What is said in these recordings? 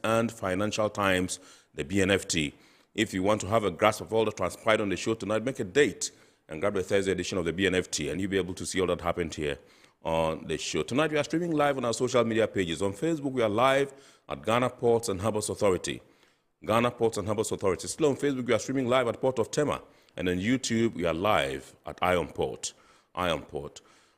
and Financial Times, the BNFT. If you want to have a grasp of all that transpired on the show tonight, make a date and grab the Thursday edition of the BNFT, and you'll be able to see all that happened here on the show. Tonight, we are streaming live on our social media pages. On Facebook, we are live at Ghana Ports and Harbours Authority. Ghana Ports and Harbours Authority. Still on Facebook, we are streaming live at Port of Tema. And on YouTube, we are live at Iron Port.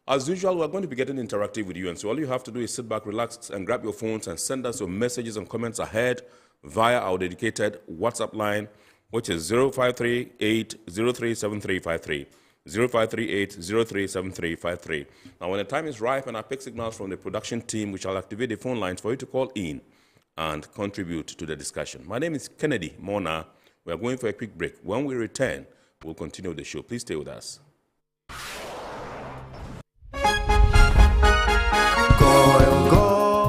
As usual, we're going to be getting interactive with you. And so all you have to do is sit back, relax, and grab your phones and send us your messages and comments ahead via our dedicated WhatsApp line, which is 0538-037353. 0538-037353. Now, when the time is ripe and I pick signals from the production team, we shall activate the phone lines for you to call in and contribute to the discussion. My name is Kennedy Mona. We are going for a quick break. When we return, we'll continue the show. Please stay with us.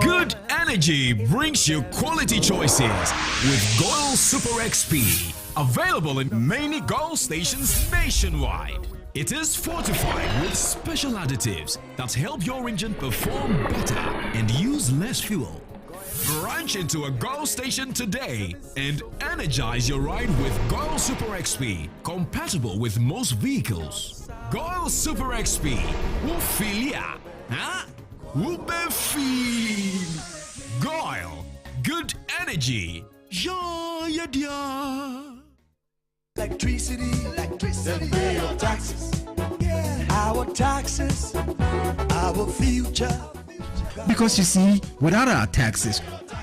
Good energy brings you quality choices with Goil Super XP. Available in many Goil stations nationwide. It is fortified with special additives that help your engine perform better and use less fuel. Branch into a Goil station today and energize your ride with Goil Super XP, compatible with most vehicles. Goil Super XP will feel ya, huh? Will be feel. Goil, good energy. Ja, ya, ya. Electricity, then pay your taxes. Yeah. Our taxes, our future. Because you see, without our taxes,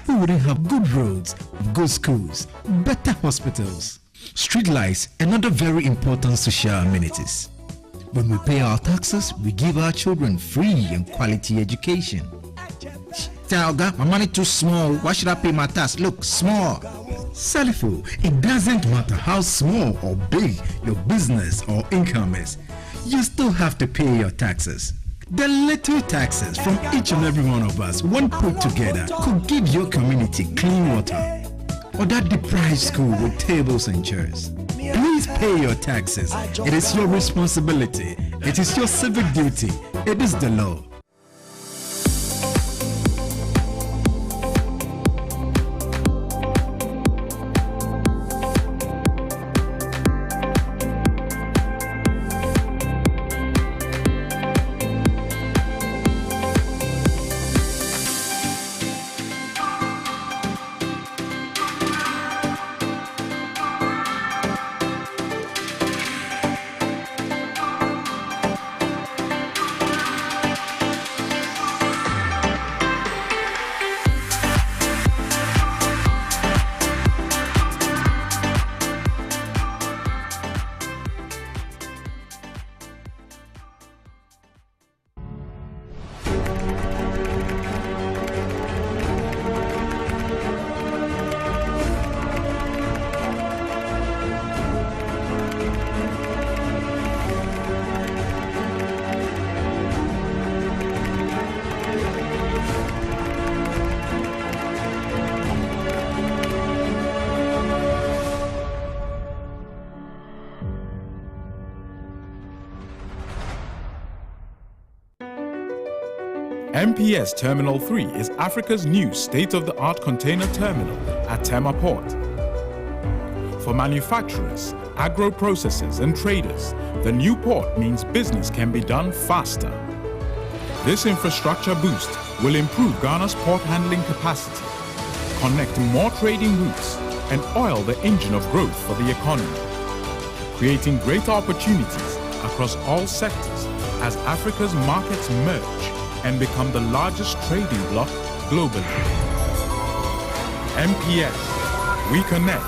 we wouldn't have good roads, good schools, better hospitals, street lights, and other very important social amenities. When we pay our taxes, we give our children free and quality education. Talga, my money too small. Why should I pay my tax? Look, small. Salifo, it doesn't matter how small or big your business or income is, you still have to pay your taxes. The little taxes from each and every one of us, when put together, could give your community clean water or that deprived school with tables and chairs. Please pay your taxes. It is your responsibility. It is your civic duty. It is the law. MPS Terminal 3 is Africa's new state-of-the-art container terminal at Tema Port. For manufacturers, agro-processors and traders, the new port means business can be done faster. This infrastructure boost will improve Ghana's port handling capacity, connect more trading routes, and oil the engine of growth for the economy, creating greater opportunities across all sectors as Africa's markets merge and become the largest trading bloc globally. MPS, we connect,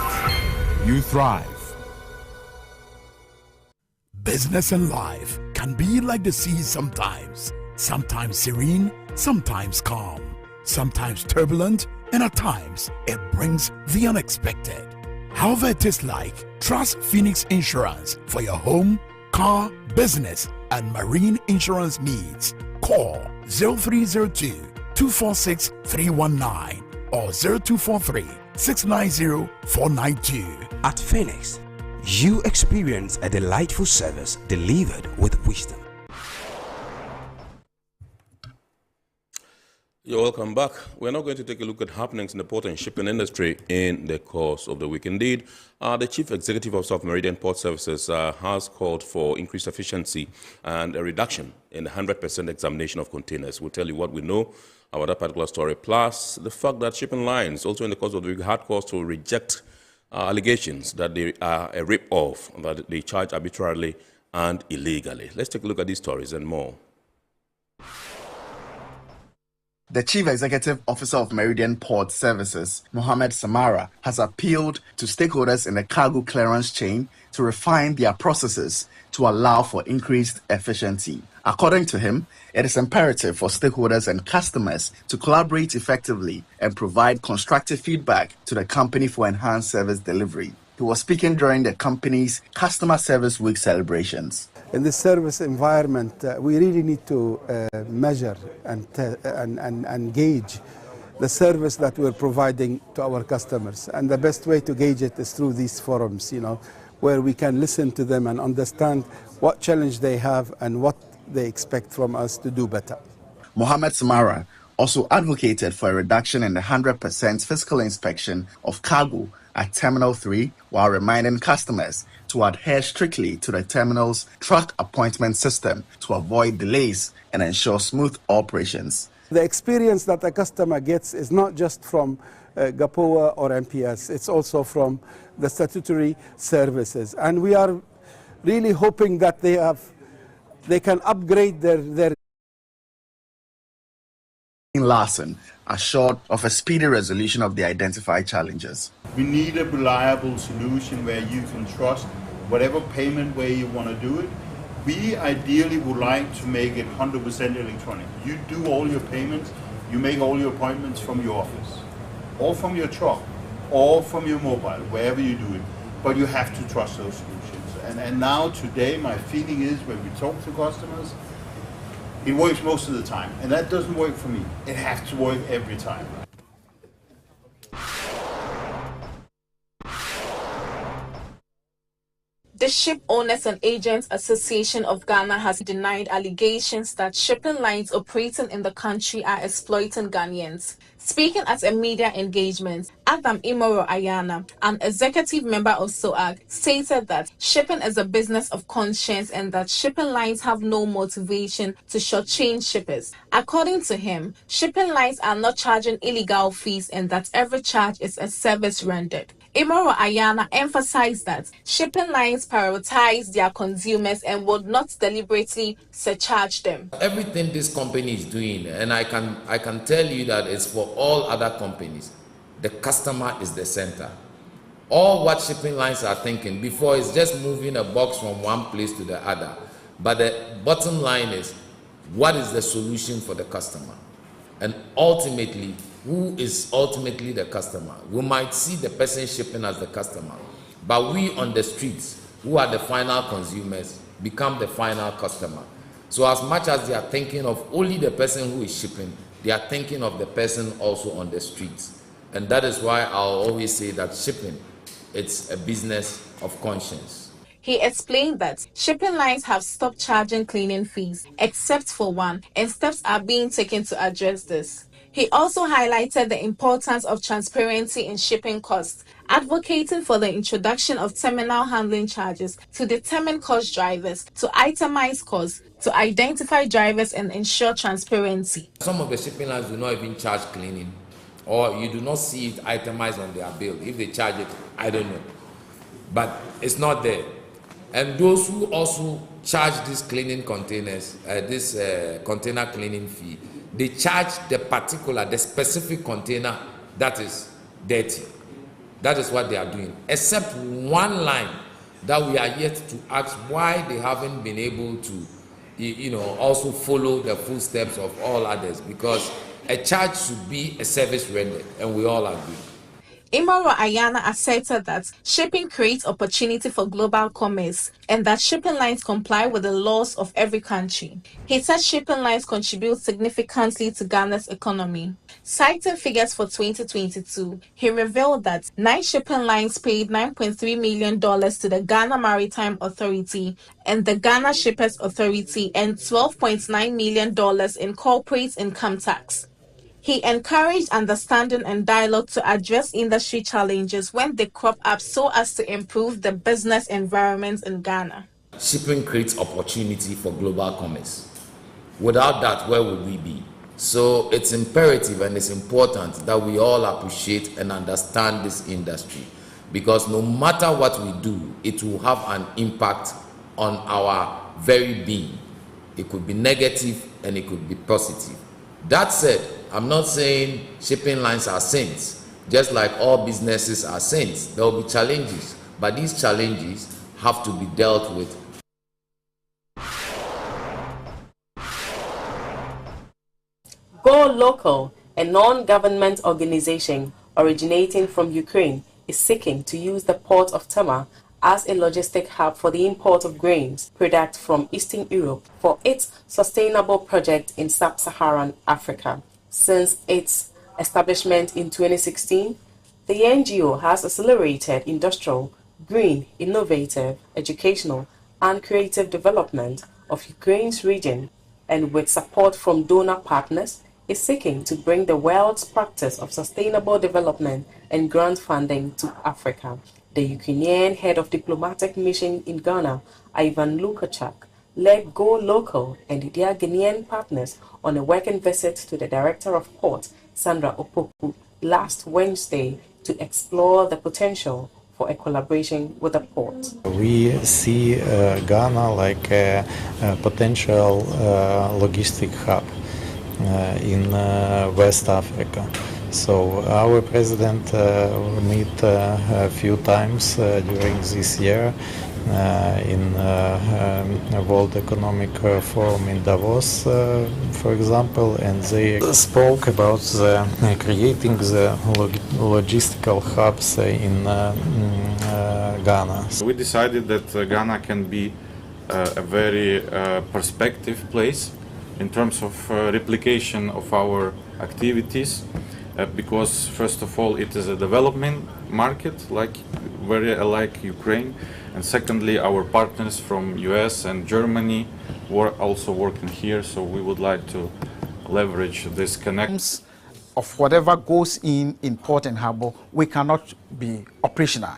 you thrive. Business and life can be like the sea sometimes. Sometimes serene, sometimes calm, sometimes turbulent, and at times it brings the unexpected. However it is like, trust Phoenix Insurance for your home, car, business, and marine insurance needs. Call 0302-246-319 or 0243-690-492. At Phoenix, you experience a delightful service delivered with wisdom. You're welcome back. We're now going to take a look at happenings in the port and shipping industry in the course of the week. Indeed, the Chief Executive Officer of Meridian Port Services has called for increased efficiency and a reduction in the 100% examination of containers. We'll tell you what we know about that particular story, plus the fact that shipping lines also in the course of the week had cause to reject allegations that they are a rip-off, that they charge arbitrarily and illegally. Let's take a look at these stories and more. The Chief Executive Officer of Meridian Port Services, Mohammed Samara, has appealed to stakeholders in the cargo clearance chain to refine their processes to allow for increased efficiency. According to him, it is imperative for stakeholders and customers to collaborate effectively and provide constructive feedback to the company for enhanced service delivery. He was speaking during the company's Customer Service Week celebrations. In this service environment, we really need to measure and gauge the service that we're providing to our customers. And the best way to gauge it is through these forums, where we can listen to them and understand what challenge they have and what they expect from us to do better. Mohammed Samara also advocated for a reduction in the 100% physical inspection of cargo at Terminal 3 while reminding customers to adhere strictly to the terminal's truck appointment system to avoid delays and ensure smooth operations. The experience that a customer gets is not just from GAPOA or MPS, it's also from the statutory services. And we are really hoping that they can upgrade their Larson assured of a speedy resolution of the identified challenges. We need a reliable solution where you can trust whatever payment way you want to do it. We ideally would like to make it 100% electronic. You do all your payments, you make all your appointments from your office, or from your truck, or from your mobile, wherever you do it. But you have to trust those solutions. And now today my feeling is when we talk to customers, it works most of the time, and that doesn't work for me. It has to work every time. The Ship Owners and Agents Association of Ghana has denied allegations that shipping lines operating in the country are exploiting Ghanaians. Speaking at a media engagement, Adam Imoro Ayana, an executive member of SOAG, stated that shipping is a business of conscience and that shipping lines have no motivation to shortchange shippers. According to him, shipping lines are not charging illegal fees and that every charge is a service rendered. Imoro Ayana emphasized that shipping lines prioritize their consumers and would not deliberately surcharge them. Everything this company is doing, and I can tell you that it's for all other companies, the customer is the center. All what shipping lines are thinking before is just moving a box from one place to the other. But the bottom line is, what is the solution for the customer? And ultimately, who is ultimately the customer? We might see the person shipping as the customer, but we on the streets, who are the final consumers, become the final customer. So as much as they are thinking of only the person who is shipping, they are thinking of the person also on the streets. And that is why I'll always say that shipping, it's a business of conscience. He explained that shipping lines have stopped charging cleaning fees, except for one, and steps are being taken to address this. He also highlighted the importance of transparency in shipping costs, advocating for the introduction of terminal handling charges to determine cost drivers, to itemize costs, to identify drivers and ensure transparency. Some of the shipping lines do not even charge cleaning, or you do not see it itemized on their bill. If they charge it, I don't know. But it's not there. And those who also charge these cleaning containers, container cleaning fee, they charge the specific container that is dirty. That is what they are doing. Except one line that we are yet to ask why they haven't been able to, also follow the footsteps of all others, because a charge should be a service rendered, and we all agree. Imoro Ayana asserted that shipping creates opportunity for global commerce and that shipping lines comply with the laws of every country. He said shipping lines contribute significantly to Ghana's economy. Citing figures for 2022, he revealed that 9 shipping lines paid $9.3 million to the Ghana Maritime Authority and the Ghana Shippers Authority and $12.9 million in corporate income tax. He encouraged understanding and dialogue to address industry challenges when they crop up so as to improve the business environment in Ghana. Shipping creates opportunity for global commerce. Without that, where would we be? So it's imperative and it's important that we all appreciate and understand this industry, because no matter what we do, it will have an impact on our very being. It could be negative and it could be positive. That said, I'm not saying shipping lines are saints. Just like all businesses are saints, there will be challenges, but these challenges have to be dealt with. Go Local, a non-government organization originating from Ukraine, is seeking to use the port of Tema as a logistic hub for the import of grains products from Eastern Europe for its sustainable project in sub-Saharan Africa. Since its establishment in 2016, the NGO has accelerated industrial, green, innovative, educational, and creative development of Ukraine's region, and with support from donor partners, is seeking to bring the world's practice of sustainable development and grant funding to Africa. The Ukrainian head of diplomatic mission in Ghana, Ivan Lukachuk, led Go Local and their Ghanaian partners on a working visit to the Director of Port, Sandra Opoku, last Wednesday to explore the potential for a collaboration with the port. We see Ghana like a potential logistic hub in West Africa. So our president met a few times during this year in World Economic Forum in Davos, for example, and they spoke about creating the logistical hubs in Ghana. We decided that Ghana can be a very perspective place in terms of replication of our activities, because first of all it is a development market, like very alike Ukraine, and secondly our partners from US and Germany were also working here, so we would like to leverage this connection. Of whatever goes in port and harbor, we cannot be operational.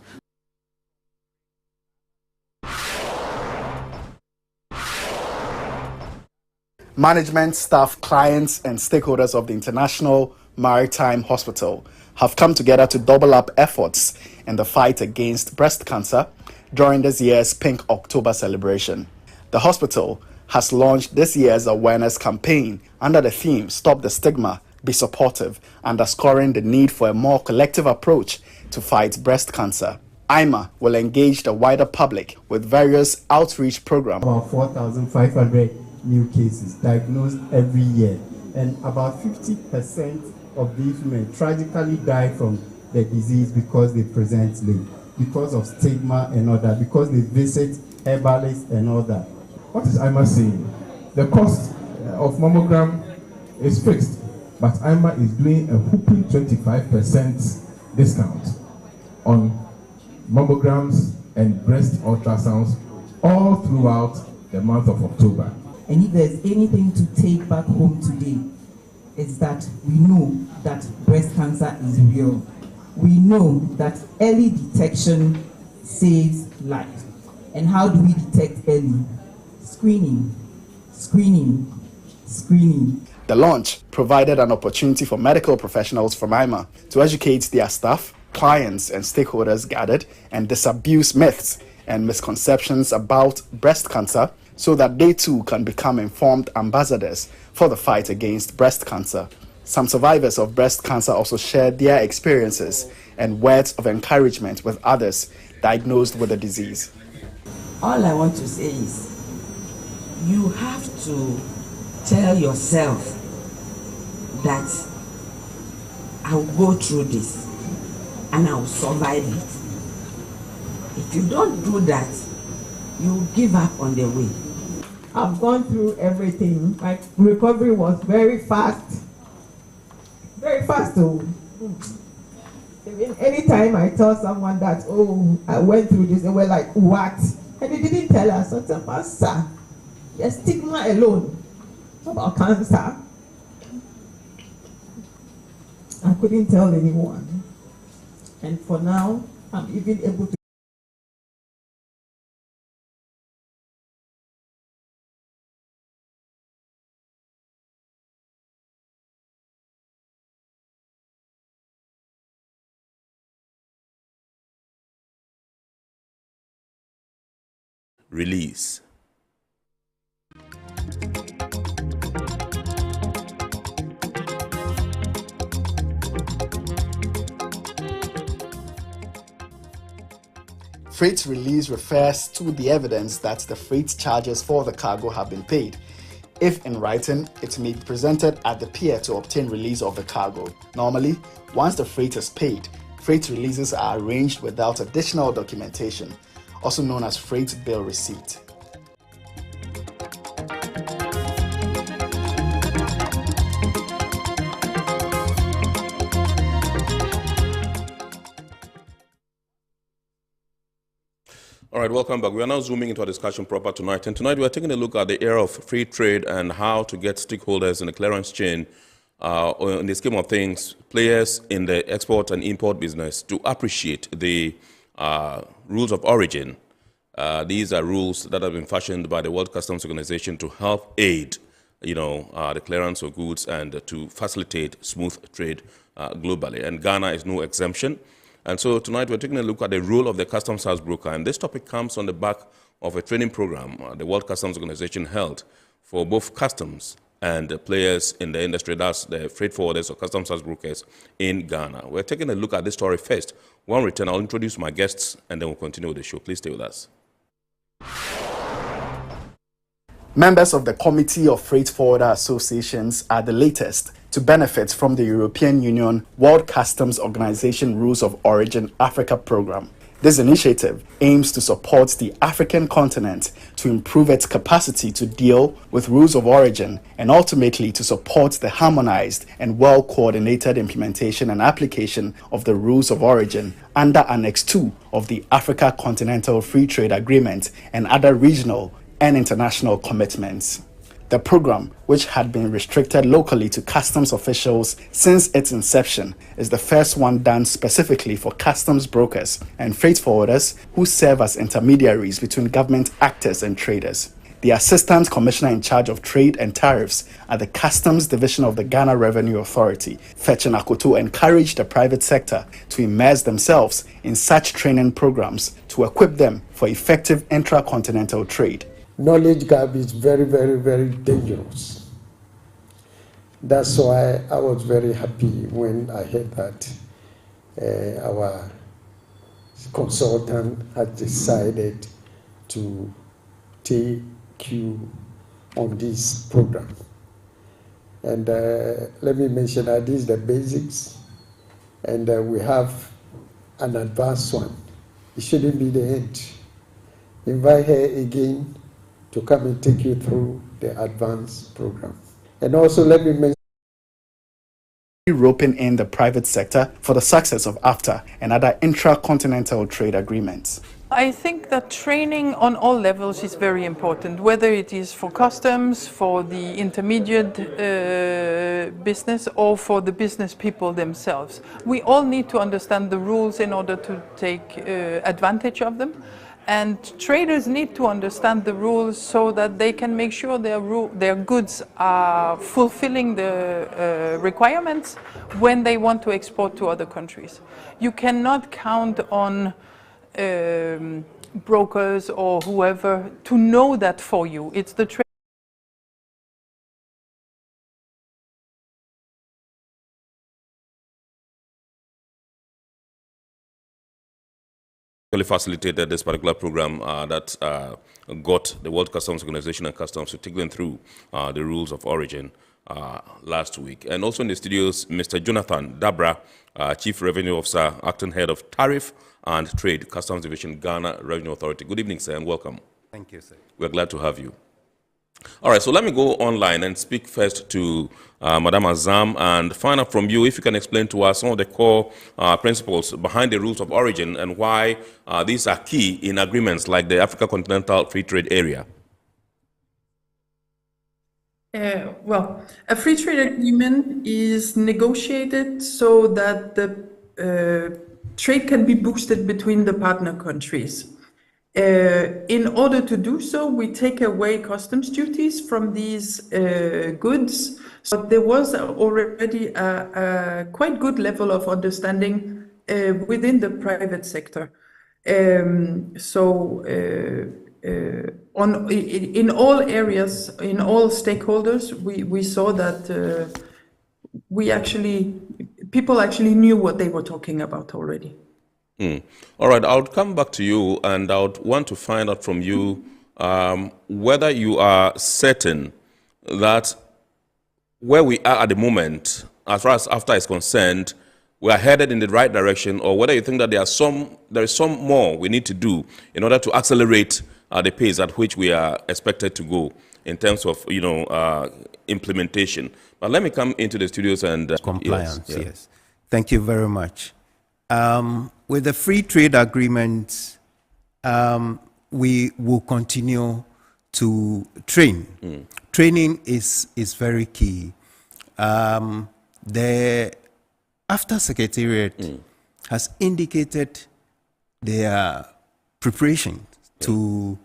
Management, staff, clients, and stakeholders of the International Maritime Hospital have come together to double up efforts in the fight against breast cancer during this year's Pink October celebration. The hospital has launched this year's awareness campaign under the theme Stop the Stigma, Be Supportive, underscoring the need for a more collective approach to fight breast cancer. IMA will engage the wider public with various outreach programs. About 4,500 new cases diagnosed every year, and about 50% of these women tragically die from the disease because they present late, because of stigma and all that, because they visit herbalists and all that. What is IMA saying? The cost of mammogram is fixed, but IMA is doing a whopping 25% discount on mammograms and breast ultrasounds all throughout the month of October. And if there's anything to take back home today, it's that we know that breast cancer is real. We know that early detection saves life. And how do we detect early? Screening, screening, screening. The launch provided an opportunity for medical professionals from IMA to educate their staff, clients, and stakeholders gathered and disabuse myths and misconceptions about breast cancer, so that they too can become informed ambassadors for the fight against breast cancer. Some survivors of breast cancer also shared their experiences and words of encouragement with others diagnosed with the disease. All I want to say is, you have to tell yourself that I'll go through this and I'll survive it. If you don't do that, you give up on the way. I've gone through everything. My recovery was very fast. Very fast, though. Even anytime I tell someone that, oh, I went through this, they were like, what? And they didn't tell us what's a master. The stigma alone about cancer. I couldn't tell anyone. And for now, I'm even able to. Release. Freight release refers to the evidence that the freight charges for the cargo have been paid. If in writing, it may be presented at the pier to obtain release of the cargo. Normally, once the freight is paid, freight releases are arranged without additional documentation, also known as freight bill receipt. All right, welcome back. We are now zooming into our discussion proper tonight. And tonight we are taking a look at the era of free trade and how to get stakeholders in the clearance chain, in the scheme of things, players in the export and import business to appreciate the rules of origin. These are rules that have been fashioned by the World Customs Organization to help aid, the clearance of goods and to facilitate smooth trade globally. And Ghana is no exemption. And so tonight we're taking a look at the role of the customs house broker. And this topic comes on the back of a training program the World Customs Organization held for both customs and the players in the industry, that's the freight forwarders or customs house brokers in Ghana. We're taking a look at this story first. When we return, I'll introduce my guests and then we'll continue with the show. Please stay with us. Members of the Committee of Freight Forwarder Associations are the latest to benefit from the European Union World Customs Organization Rules of Origin Africa program. This initiative aims to support the African continent to improve its capacity to deal with rules of origin and ultimately to support the harmonized and well-coordinated implementation and application of the rules of origin under Annex 2 of the Africa Continental Free Trade Agreement and other regional and international commitments. The program, which had been restricted locally to customs officials since its inception, is the first one done specifically for customs brokers and freight forwarders who serve as intermediaries between government actors and traders. The Assistant Commissioner in charge of Trade and Tariffs at the Customs Division of the Ghana Revenue Authority, Fetchin Akoto, encouraged the private sector to immerse themselves in such training programs to equip them for effective intra-continental trade. Knowledge gap is very, very, very dangerous. That's why I was very happy when I heard that our consultant had decided to take you on this program. And let me mention that this is the basics, and we have an advanced one. It shouldn't be the end. Invite her again to come and take you through the advanced program. And also let me mention roping in the private sector for the success of AfTA and other intra-continental trade agreements. I think that training on all levels is very important, whether it is for customs, for the intermediate business, or for the business people themselves. We all need to understand the rules in order to take advantage of them. And traders need to understand the rules so that they can make sure their goods are fulfilling the requirements when they want to export to other countries. You cannot count on brokers or whoever to know that for you. It's the facilitated this particular program that got the World Customs Organization and Customs to take them through the rules of origin last week. And also in the studios, Mr. Jonathan Dabra, Chief Revenue Officer, Acting Head of Tariff and Trade, Customs Division, Ghana Revenue Authority. Good evening, sir, and welcome. Thank you, sir. We're glad to have you. All right, so let me go online and speak first to Madam Azam and find out from you if you can explain to us some of the core principles behind the rules of origin and why these are key in agreements like the Africa Continental Free Trade Area. Well, a free trade agreement is negotiated so that the trade can be boosted between the partner countries. In order to do so, we take away customs duties from these goods. So there was already a quite good level of understanding within the private sector. In all areas, in all stakeholders, we saw that people actually knew what they were talking about already. All right, I'll come back to you, and I would want to find out from you whether you are certain that where we are at the moment, as far as AFTA is concerned, we are headed in the right direction, or whether you think that there is some more we need to do in order to accelerate the pace at which we are expected to go in terms of implementation. But let me come into the studios and compliance. Yes. Thank you very much. With the free trade agreement, we will continue to train. Training is very key. The AFTA Secretariat has indicated their preparation to,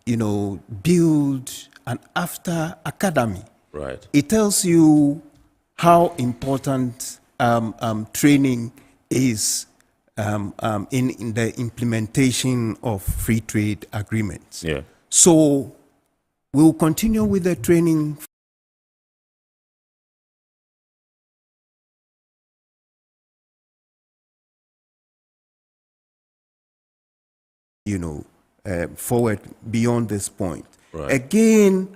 build an AFTA academy. Right. It tells you how important training is in the implementation of free trade agreements. Yeah. So we'll continue with the training. Forward beyond this point. Right. Again,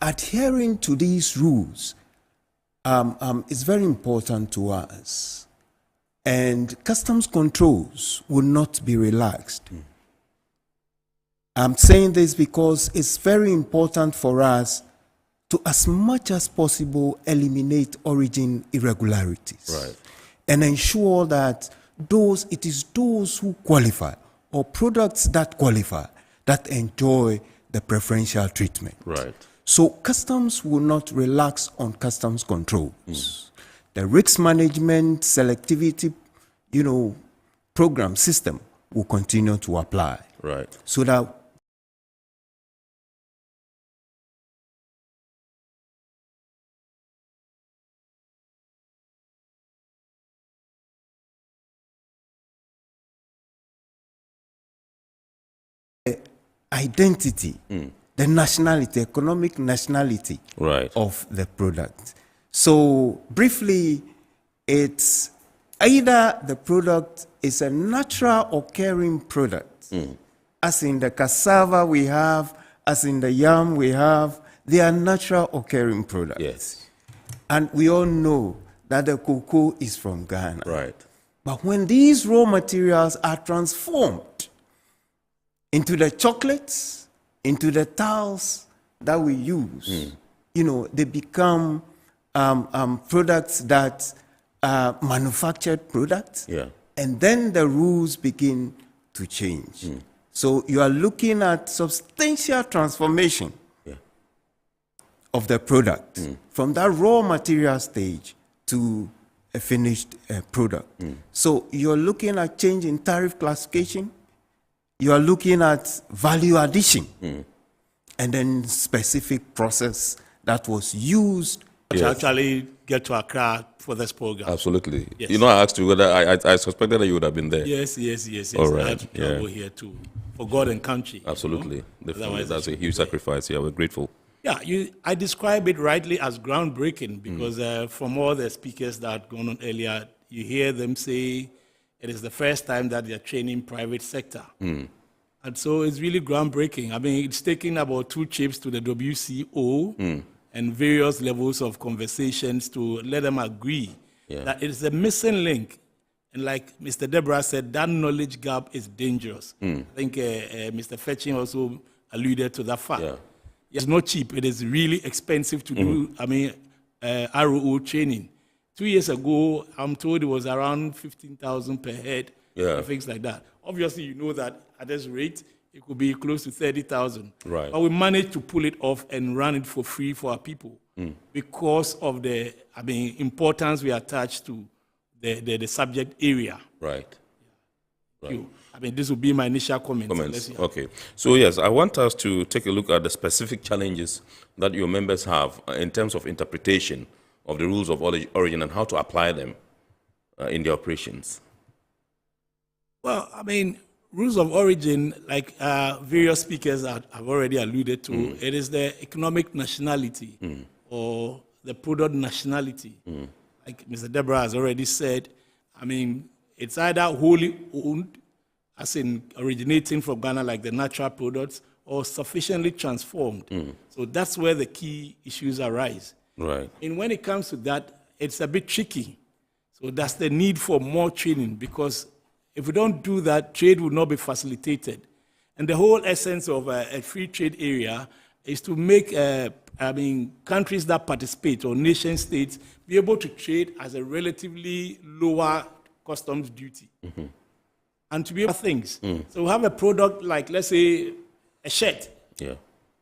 adhering to these rules is very important to us. And customs controls will not be relaxed. I'm saying this because it's very important for us to, as much as possible, eliminate origin irregularities. Right. And ensure that it is those who qualify, or products that qualify, that enjoy the preferential treatment. Right. So customs will not relax on customs controls. The risk management, selectivity, program system will continue to apply. Right. So that identity, the nationality, economic nationality of the product. So briefly, it's either the product is a natural occurring product, as in the cassava we have, as in the yam we have, they are natural occurring products. Yes. And we all know that the cocoa is from Ghana. Right. But when these raw materials are transformed into the chocolates, into the towels that we use, they become products that are manufactured products. Yeah. And then the rules begin to change. So you are looking at substantial transformation of the product from that raw material stage to a finished product. So you're looking at change in tariff classification, you are looking at value addition, and then specific process that was used to actually get to Accra for this program. Absolutely. Yes. I asked you whether I suspected that you would have been there. Yes. All right. I had to travel here too, for God and country. Absolutely. Definitely. That's a huge sacrifice. Yeah, we're grateful. Yeah, I describe it rightly as groundbreaking because from all the speakers that had gone on earlier, you hear them say it is the first time that they're training private sector. And so it's really groundbreaking. I mean, it's taken about 2 trips to the WCO and various levels of conversations to let them agree that it is a missing link. And like Mr. Deborah said, that knowledge gap is dangerous. I think Mr. Fetching also alluded to that fact. It's not cheap. It is really expensive to do, ROO training. 2 years ago, I'm told it was around 15,000 per head, and things like that. Obviously, you know that at this rate, it could be close to 30,000. Right. But we managed to pull it off and run it for free for our people because of the, importance we attach to the subject area. Right. Right. This would be my initial comments. Okay. So yes, I want us to take a look at the specific challenges that your members have in terms of interpretation of the rules of origin and how to apply them in the operations. Well, rules of origin, like various speakers have already alluded to, it is the economic nationality or the product nationality. Like Mr. Deborah has already said, it's either wholly owned, as in originating from Ghana like the natural products, or sufficiently transformed. So that's where the key issues arise. Right. And when it comes to that, it's a bit tricky. So that's the need for more training, because if we don't do that, trade will not be facilitated. And the whole essence of a free trade area is to make countries that participate, or nation states, be able to trade as a relatively lower customs duty. And to be able to things. So we have a product like, let's say, a shirt. Yeah.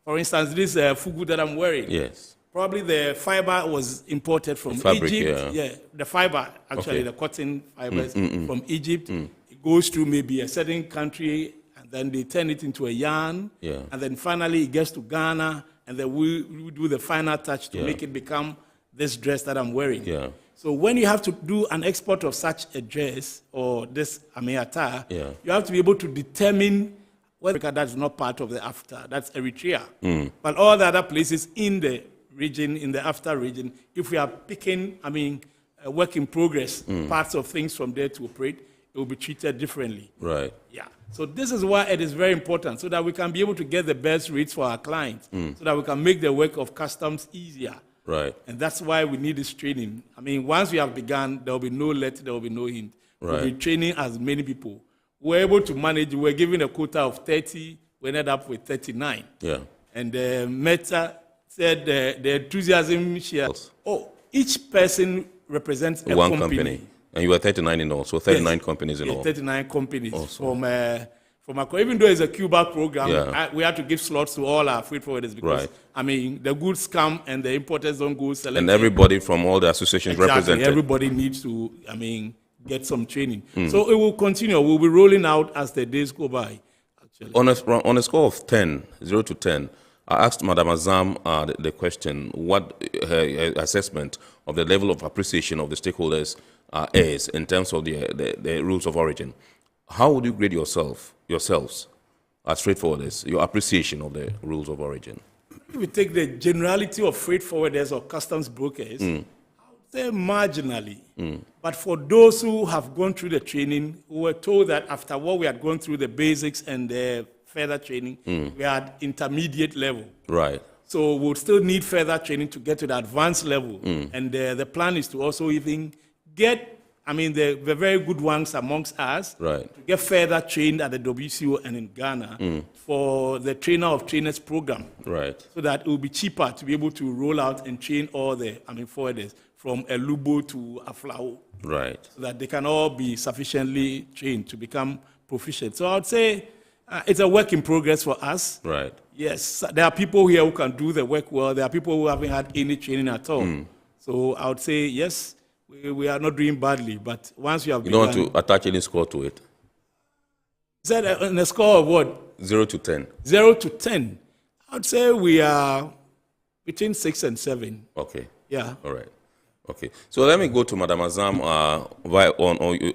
For instance, this fugu that I'm wearing. Yes. Probably the fiber was imported from fabric, Egypt. Yeah, the fiber, actually, the cotton fibers from Egypt. It goes through maybe a certain country, and then they turn it into a yarn. Yeah. And then finally it gets to Ghana, and then we do the final touch to make it become this dress that I'm wearing. Yeah. So when you have to do an export of such a dress or this attire, you have to be able to determine whether that's not part of the AFTA, that's Eritrea. But all the other places in the region, in the AFTA region, if we are picking, a work in progress, parts of things from there to operate, it will be treated differently. Right. Yeah. So this is why it is very important, so that we can be able to get the best rates for our clients, so that we can make the work of customs easier. Right. And that's why we need this training. Once we have begun, there will be no let, there will be no hint. Right. We'll be training as many people. We're able to manage, we're given a quota of 30, we ended up with 39. Yeah. And Meta said the enthusiasm shares. Each person represents a one company. And you were 39 in all, so 39 companies in all. 39 companies. Awesome. From even though it's a Cuba program, we have to give slots to all our freight forwarders because, the goods come and the importers don't go select. And everybody from all the associations represented. Everybody needs to, get some training. So it will continue. We'll be rolling out as the days go by. Actually. On a score of 10, 0 to 10, I asked Madam Azam the question, what her assessment of the level of appreciation of the stakeholders is in terms of the rules of origin. How would you grade yourselves as freight forwarders, your appreciation of the rules of origin? If we take the generality of freight forwarders or customs brokers, I would say marginally. But for those who have gone through the training, who were told that after what we had gone through the basics and the further training, we had intermediate level. Right. So we'll still need further training to get to the advanced level. And the plan is to also even get the very good ones amongst us, to get further trained at the WCO and in Ghana for the trainer of trainers program. Right. So that it will be cheaper to be able to roll out and train all the forwarders from Elubo to Aflao. Right. So that they can all be sufficiently trained to become proficient. So I would say it's a work in progress for us. Right. Yes, there are people here who can do the work well. There are people who haven't had any training at all. So I would say, yes, we are not doing badly, but once you have don't want to attach any score to it? Is that on a score of what? 0 to 10. 0 to 10. I would say we are between 6 and 7. Okay. Yeah. All right. Okay. So let me go to Madam Azam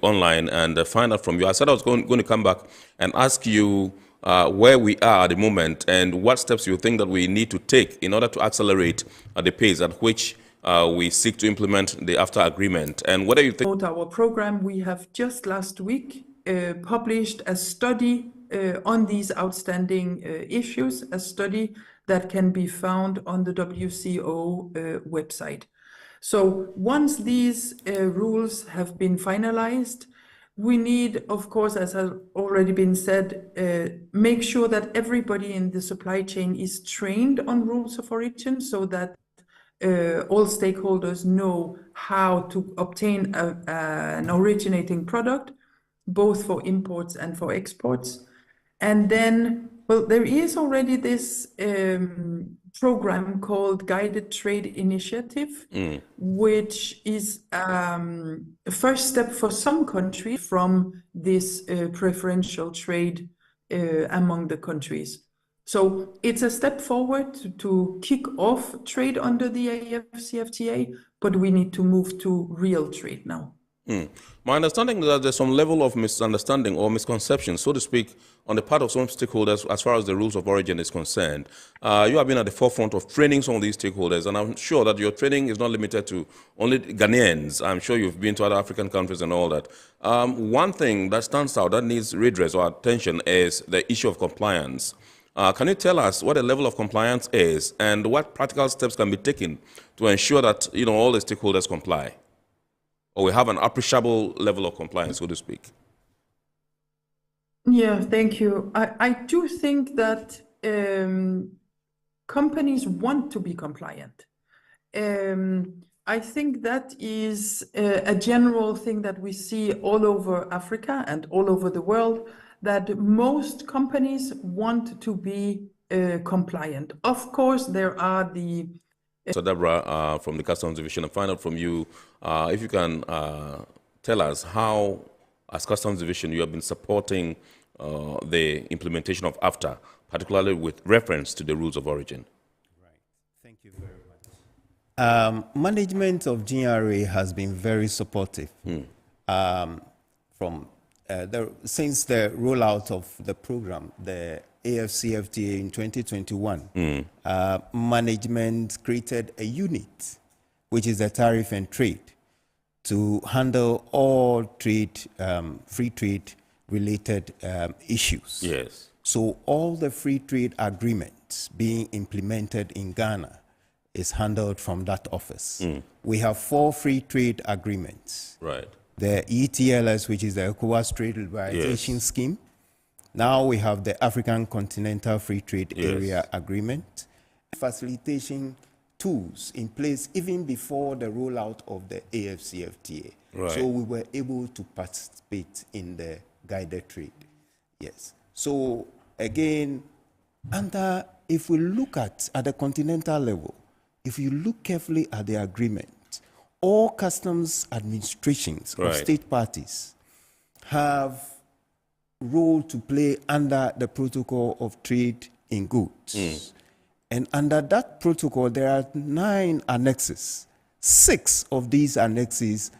online and find out from you. I said I was going to come back and ask you where we are at the moment and what steps you think that we need to take in order to accelerate the pace at which we seek to implement the AFTA agreement, and what do you think? About our program, we have just last week published a study on these outstanding issues, a study that can be found on the WCO website. So once these rules have been finalized, we need, of course, as has already been said, make sure that everybody in the supply chain is trained on rules of origin so that all stakeholders know how to obtain an originating product, both for imports and for exports. And then, well, there is already this program called Guided Trade Initiative, which is a first step for some countries from this preferential trade among the countries. So it's a step forward to kick off trade under the AFCFTA, but we need to move to real trade now. My understanding is that there's some level of misunderstanding or misconception, so to speak, on the part of some stakeholders as far as the rules of origin is concerned. You have been at the forefront of training some of these stakeholders, and I'm sure that your training is not limited to only Ghanaians. I'm sure you've been to other African countries and all that. One thing that stands out that needs redress or attention is the issue of compliance. Can you tell us what the level of compliance is and what practical steps can be taken to ensure that all the stakeholders comply, or we have an appreciable level of compliance, so to speak? Yeah, thank you. I do think that companies want to be compliant. I think that is a general thing that we see all over Africa and all over the world, that most companies want to be compliant. Of course, there are the... So Deborah, from the Customs Division, and find out from you, if you can tell us how, as Customs Division, you have been supporting the implementation of AFTA, particularly with reference to the rules of origin. Right. Thank you very much. Management of GRA has been very supportive since the rollout of the program, the AFCFTA in 2021. Management created a unit, which is the tariff and trade, to handle all trade, free trade related issues. Yes. So all the free trade agreements being implemented in Ghana is handled from that office. We have 4 free trade agreements. Right. The ETLS, which is the ECOWAS Trade Liberalization Scheme. Now we have the African Continental Free Trade Area Agreement. Facilitation tools in place even before the rollout of the AFCFTA. Right. So we were able to participate in the guided trade. Yes. So again, if we look at the continental level, if you look carefully at the agreement, all customs administrations of state parties have role to play under the protocol of trade in goods. And under that protocol, there are 9 annexes. 6 of these annexes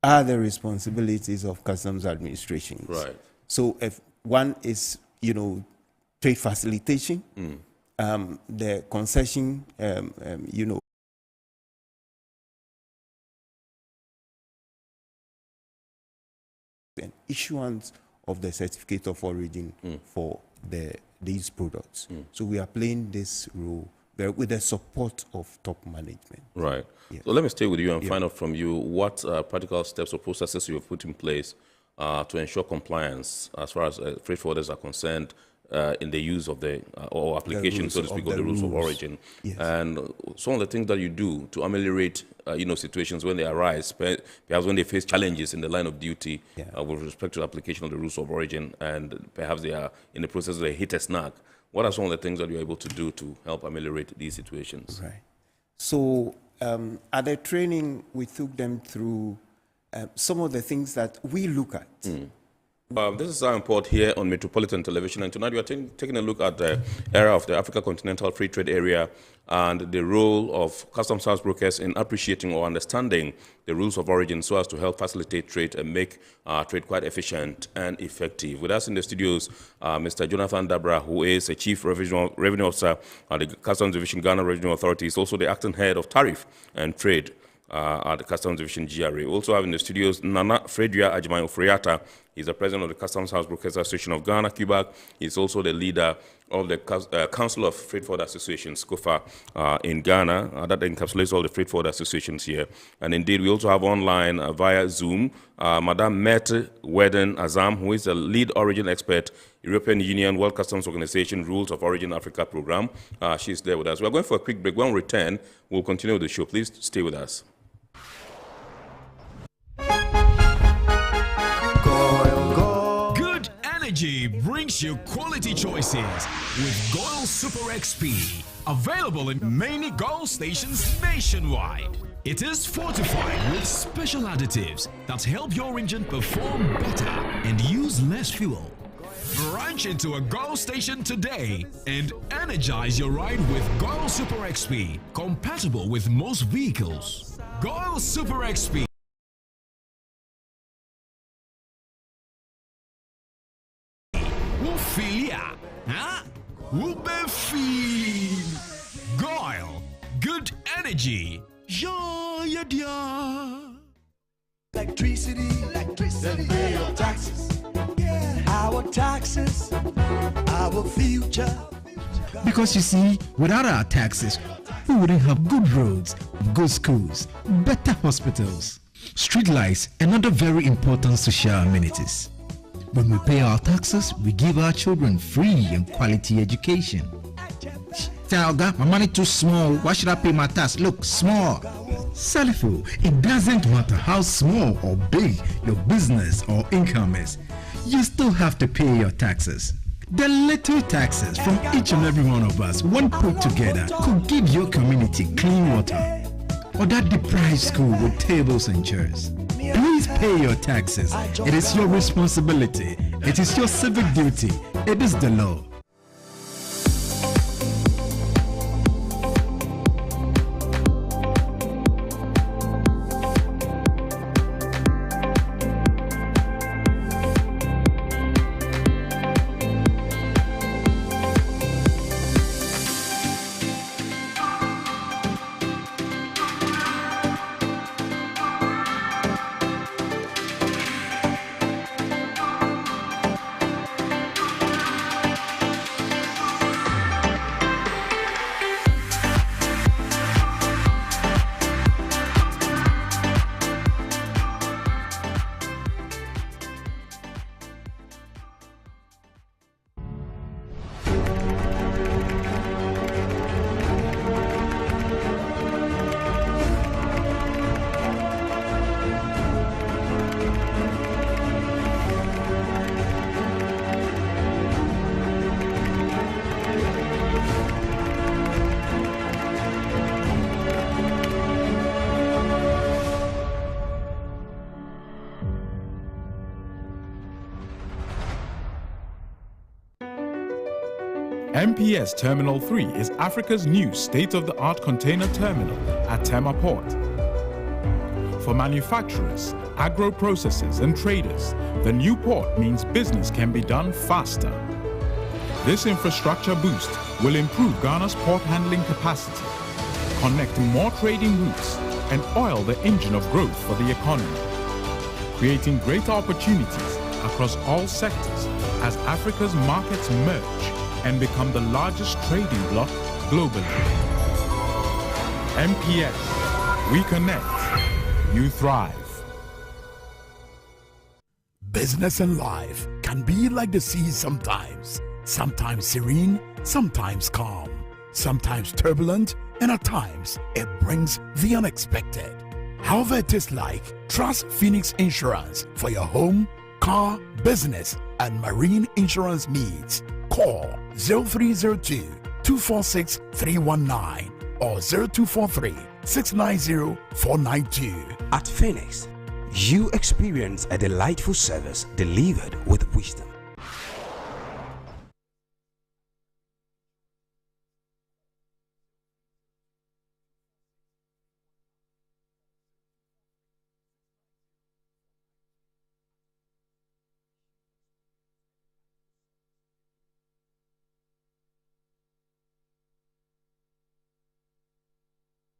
are the responsibilities of customs administrations. Right. So if one is, trade facilitation, the concession, and issuance of the certificate of origin for these products. So we are playing this role with the support of top management. Right. Yes. So let me stay with you and find out from you what practical steps or processes you have put in place to ensure compliance as far as freight forwarders are concerned in the use of the or application, so to speak, of the rules of origin. Yes. And some of the things that you do to ameliorate situations when they arise, perhaps when they face challenges in the line of duty with respect to the application of the rules of origin, and perhaps they are in the process of a hit and snag. What are some of the things that you're able to do to help ameliorate these situations? Right. So at the training, we took them through some of the things that we look at. This is our report here on Metropolitan Television, and tonight we are taking a look at the era of the Africa Continental Free Trade Area and the role of customs house brokers in appreciating or understanding the rules of origin so as to help facilitate trade and make trade quite efficient and effective. With us in the studios, Mr. Jonathan Dabra, who is a Chief Revenue Officer at the Customs Division Ghana Regional Authority. He's also the Acting Head of Tariff and Trade at the Customs Division GRA. We also have in the studios Nana Fredria Ajimayo Friata. He's the president of the Customs House Brokers Association of Ghana, Cuba. He's also the leader of the Council of Freight Forward Associations, COFA, in Ghana. That encapsulates all the freight forward associations here. And indeed, we also have online via Zoom, Madame Mette Werden Azam, who is the lead origin expert, European Union World Customs Organization Rules of Origin Africa program. She's there with us. We're going for a quick break. When we return, we'll continue with the show. Please stay with us. Good energy brings Unleash your quality choices with Goil Super XP. Available in many Goil stations nationwide. It is fortified with special additives that help your engine perform better and use less fuel. Branch into a Goil station today and energize your ride with Goil Super XP, compatible with most vehicles. Goil Super XP. Filia, huh? Whoopee! Goil, good energy. Yeah, yeah. Electricity, then pay your taxes. Yeah. Our taxes, our future. Because you see, without our taxes, we wouldn't have good roads, good schools, better hospitals, streetlights, and other very important social amenities. When we pay our taxes, we give our children free and quality education. Talga, my money too small. Why should I pay my tax? Look, small. Salifo, it doesn't matter how small or big your business or income is. You still have to pay your taxes. The little taxes from each and every one of us, when put together, could give your community clean water. Or that deprived school with tables and chairs. Please pay your taxes. It is your responsibility. It is your civic duty. It is the law. MPS Terminal 3 is Africa's new state-of-the-art container terminal at Tema Port. For manufacturers, agro-processors and traders, the new port means business can be done faster. This infrastructure boost will improve Ghana's port handling capacity, connect more trading routes, and oil the engine of growth for the economy, creating greater opportunities across all sectors as Africa's markets merge and become the largest trading bloc globally. MPS, we connect, you thrive. Business and life can be like the sea sometimes. Sometimes serene, sometimes calm, sometimes turbulent, and at times it brings the unexpected. However it is like, trust Phoenix Insurance for your home, car, business, and marine insurance needs. Call 0302-246-319 or 0243-690-492. At Phoenix, you experience a delightful service delivered with wisdom.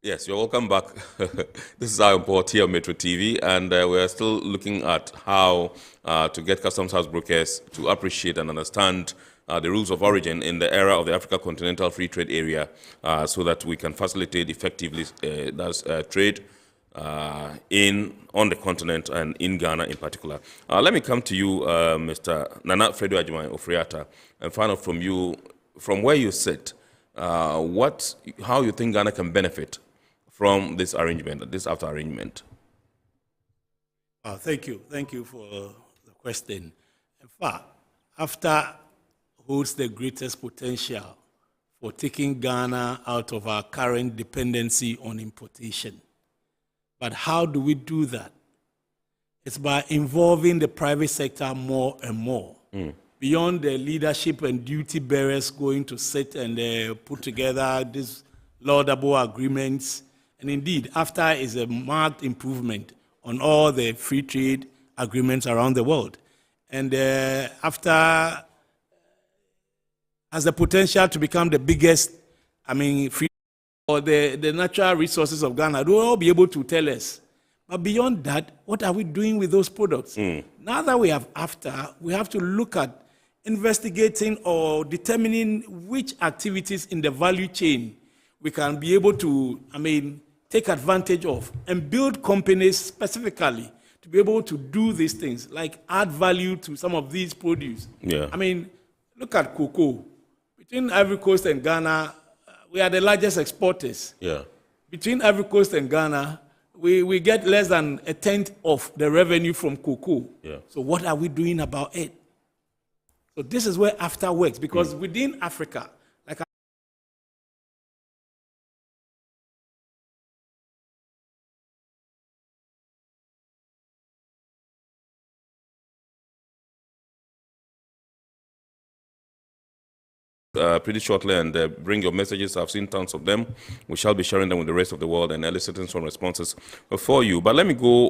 Yes, you're welcome back. This is our report here on Metro TV, and we're still looking at how to get customs house brokers to appreciate and understand the rules of origin in the era of the Africa Continental Free Trade Area, so that we can facilitate effectively trade on the continent and in Ghana in particular. Let me come to you, Mr. Nana Fredo Ajimai Ofriata, and find out from you, from where you sit, how you think Ghana can benefit from this arrangement, this after arrangement. Thank you for the question. In fact, after holds the greatest potential for taking Ghana out of our current dependency on importation. But how do we do that? It's by involving the private sector more and more. Beyond the leadership and duty bearers going to sit and put together these laudable agreements. And indeed, AFTA is a marked improvement on all the free trade agreements around the world. And AFTA has the potential to become the biggest, free or the natural resources of Ghana. They will all be able to tell us. But beyond that, what are we doing with those products? Now that we have AFTA, we have to look at investigating or determining which activities in the value chain we can be able to, take advantage of and build companies specifically to be able to do these things, like add value to some of these produce. Yeah. Look at cocoa. Between Ivory Coast and Ghana, we are the largest exporters. Yeah. Between Ivory Coast and Ghana, we get less than a tenth of the revenue from cocoa. Yeah. So what are we doing about it? So this is where AFTA works, because within Africa, like pretty shortly, and bring your messages. I've seen tons of them. We shall be sharing them with the rest of the world and eliciting some responses for you. But let me go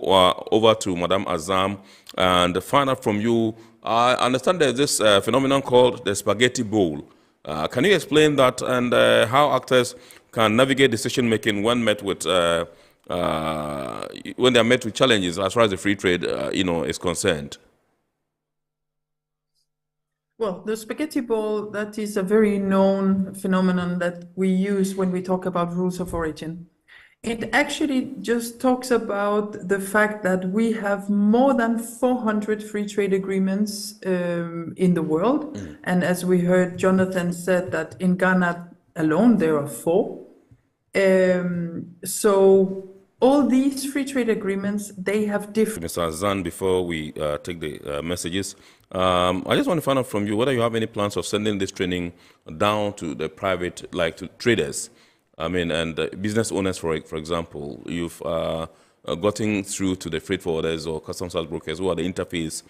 over to Madame Azam and find out from you. I understand there's this phenomenon called the spaghetti bowl. Can you explain that and how actors can navigate decision-making when met with when they are met with challenges as far as the free trade is concerned? Well, the spaghetti bowl, that is a very known phenomenon that we use when we talk about rules of origin. It actually just talks about the fact that we have more than 400 free trade agreements in the world. And as we heard, Jonathan said that in Ghana alone, there are 4. So all these free trade agreements, they have different... Mr. Azan, before we take the messages, I just want to find out from you whether you have any plans of sending this training down to the private, like to traders, and business owners, for example. You've gotten through to the freight forwarders or customs house brokers who are the interface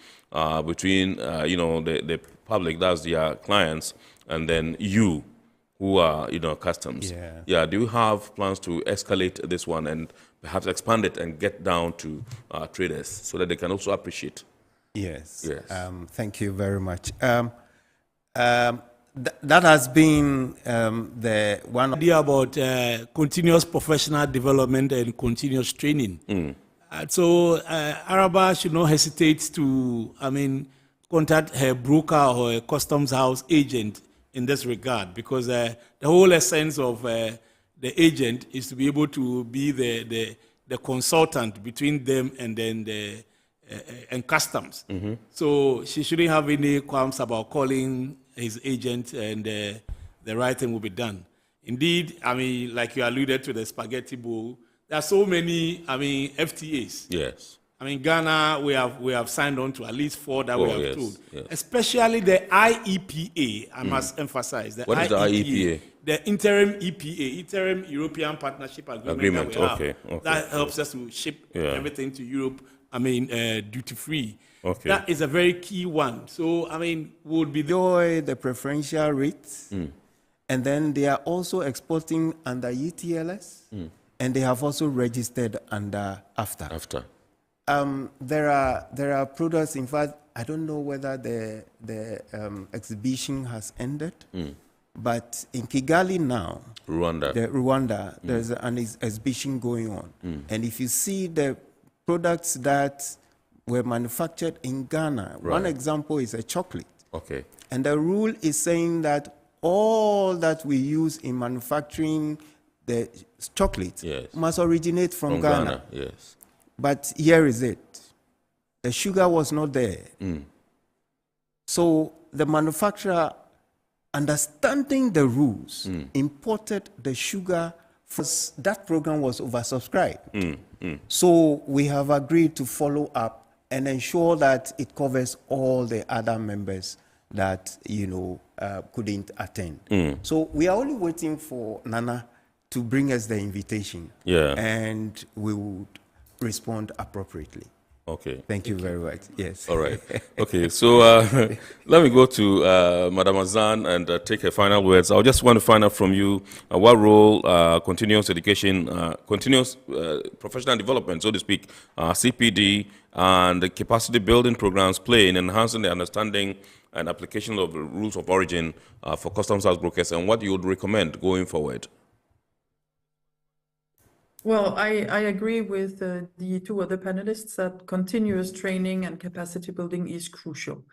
between, the public, that's their clients, and then you, who are, customs. Yeah. Do you have plans to escalate this one and perhaps expand it and get down to traders so that they can also appreciate? Yes. Thank you very much. That has been the one idea about continuous professional development and continuous training. So Araba should not hesitate to, contact her broker or a customs house agent in this regard, because the whole essence of the agent is to be able to be the consultant between them and then and customs. So she shouldn't have any qualms about calling his agent, and the right thing will be done. Indeed, like you alluded to the spaghetti bowl, there are so many, FTAs. Yes. Ghana, we have signed on to at least 4 that we have told. Yes. Especially the IEPA, I must emphasize. What is the IEPA? The interim EPA, Interim European Partnership Agreement that we have. That helps us to ship everything to Europe, duty-free. Okay. That is a very key one. So, would be the preferential rates, and then they are also exporting under ETLS, and they have also registered under AFTA. There are products. In fact, I don't know whether the exhibition has ended, but in Kigali now, Rwanda, there's an exhibition going on, and if you see the products that were manufactured in Ghana, one example is a chocolate. Okay. And the rule is saying that all that we use in manufacturing the chocolate must originate from Ghana. Yes. But here is it. The sugar was not there. So the manufacturer, understanding the rules, imported the sugar. That program was oversubscribed. So we have agreed to follow up and ensure that it covers all the other members that, couldn't attend. So we are only waiting for Nana to bring us the invitation. Yeah. And we would respond appropriately. Okay. Thank you very much. Yes. All right. Okay. So let me go to Madam Azan and take her final words. I just want to find out from you what role continuous education, continuous professional development, so to speak, CPD, and the capacity building programs play in enhancing the understanding and application of the rules of origin for customs house brokers, and what you would recommend going forward. Well, I agree with the two other panelists that continuous training and capacity building is crucial.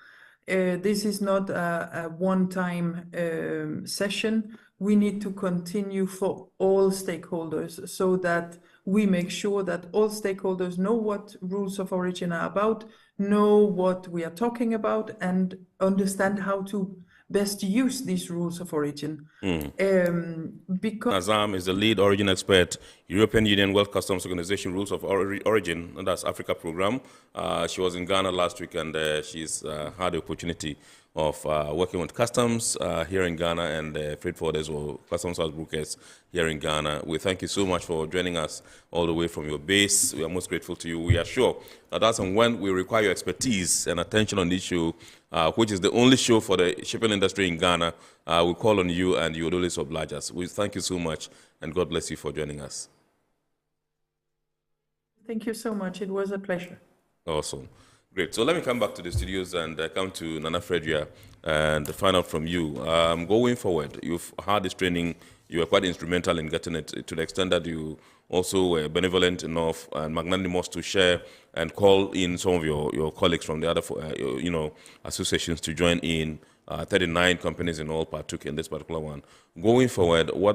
This is not a one-time session. We need to continue for all stakeholders so that we make sure that all stakeholders know what rules of origin are about, know what we are talking about, and understand how to best use these rules of origin. Because Nazam is the lead origin expert, European Union World Customs Organization Rules of Origin, and that's Africa program. She was in Ghana last week, and she's had the opportunity of working with customs here in Ghana and freight forwarders or customs house brokers here in Ghana. We thank you so much for joining us all the way from your base. We are most grateful to you. We are sure that as and when we require your expertise and attention on this show, which is the only show for the shipping industry in Ghana, we call on you and you would always oblige us. We thank you so much, and God bless you for joining us. Thank you so much. It was a pleasure. Awesome. Great. So let me come back to the studios and come to Nana Fredria and find out from you. Going forward, you've had this training. You were quite instrumental in getting it to the extent that you also were benevolent enough and magnanimous to share and call in some of your colleagues from the other associations to join in. 39 companies in all partook in this particular one. Going forward, what